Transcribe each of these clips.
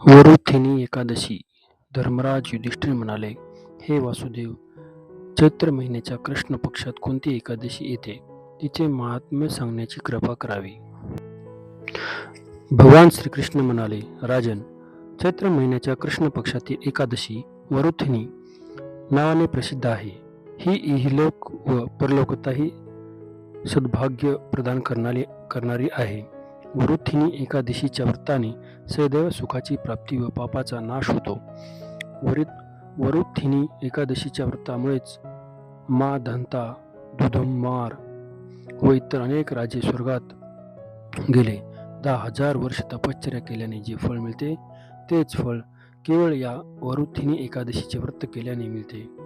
वरुथिनी एकादशी. धर्मराज युधिष्ठिर म्हणाले, हे वासुदेव, चैत्र महिन्याच्या कृष्ण पक्षात कोणती एकादशी येते, तिचे महात्म्य सांगण्याची कृपा करावी. भगवान श्रीकृष्ण म्हणाले, राजन, चैत्र महिन्याच्या कृष्ण पक्षातील एकादशी वरुथिनी नावाने प्रसिद्ध आहे. ही इहलोक व परलोकताही सद्भाग्य प्रदान करणारी आहे. वरुथिनी एकादशीच्या व्रताने सदैव सुखाची प्राप्ती व पापाचा नाश होतो. वरुथिनी एकादशीच्या व्रतामुळेच मा धंता, दुधुमार व इतर अनेक राजे स्वर्गात गेले. 10,000 वर्ष तपश्चर्या केल्याने जे फळ मिळते, तेच फळ केवळ या वरुथिनी एकादशीचे व्रत केल्याने मिळते.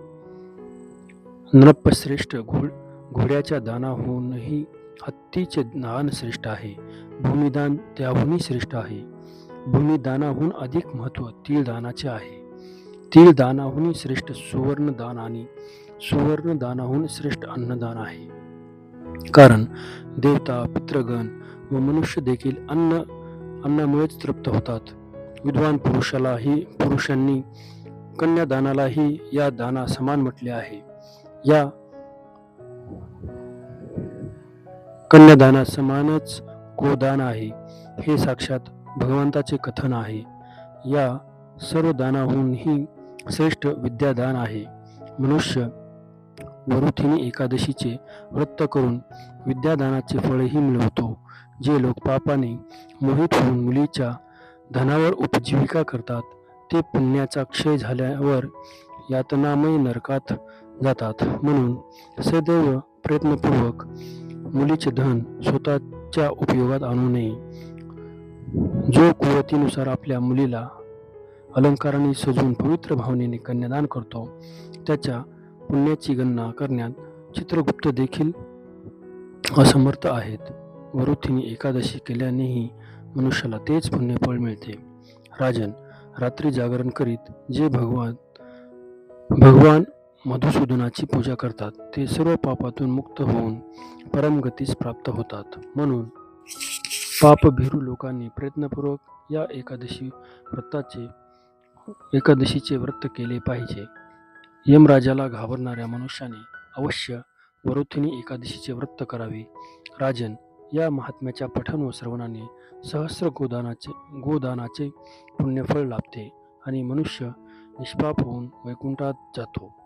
नृपश्रेष्ठ, घोड्याच्या दानाहूनही हत्तीचे दान श्रेष्ठ आहे. भूमिदान त्याहूनही श्रेष्ठ आहे. भूमिदानाहून अधिक महत्त्व तीळदानाचे आहे. तीळदानाहून श्रेष्ठ सुवर्णदान आणि सुवर्णदानाहून श्रेष्ठ अन्नदान आहे. कारण देवता, पितृगण व मनुष्य देखील अन्नामुळेच तृप्त होतात. विद्वान पुरुषांनी कन्यादानालाही या दाना समान म्हटले आहे. या कन्यादाना समानच गोदान आहे. हे साक्षात भगवंताचे कथन आहे. या सर्व दानाहूनही श्रेष्ठ विद्यादान आहे. मनुष्य वरुथिनी एकादशीचे व्रत करून विद्यादानाचे फळही मिळवतो. जे लोक पापाने मोहित होऊन मुलीच्या धनावर उपजीविका करतात, ते पुण्याचा क्षय झाल्यावर यातनामय नरकात जातात. म्हणून सदैव प्रयत्नपूर्वक मुलीचे धन स्वतःच्या उपयोगात आणू नये. जो कुवतीनुसार आपल्या मुलीला अलंकाराने सजवून पवित्र भावनेने कन्यादान करतो, त्याच्या पुण्याची गणना करण्यात चित्रगुप्त देखील असमर्थ आहेत. वरुथिनी एकादशी केल्यानेही मनुष्याला तेच पुण्य फळ मिळते. राजन, रात्री जागरण करीत जे भगवान मधुसूदनाची पूजा करतात, ते सर्व पापातून मुक्त होऊन परमगतीस प्राप्त होतात. म्हणून पापभीरू लोकांनी प्रयत्नपूर्वक या एकादशीचे व्रत केले पाहिजे. यमराजाला घाबरणाऱ्या मनुष्याने अवश्य वरुथिनी एकादशीचे व्रत करावे. राजन, या महात्म्याच्या पठण व श्रवणाने सहस्र गोदानाचे पुण्यफळ लाभते आणि मनुष्य निष्पाप होऊन वैकुंठात जातो.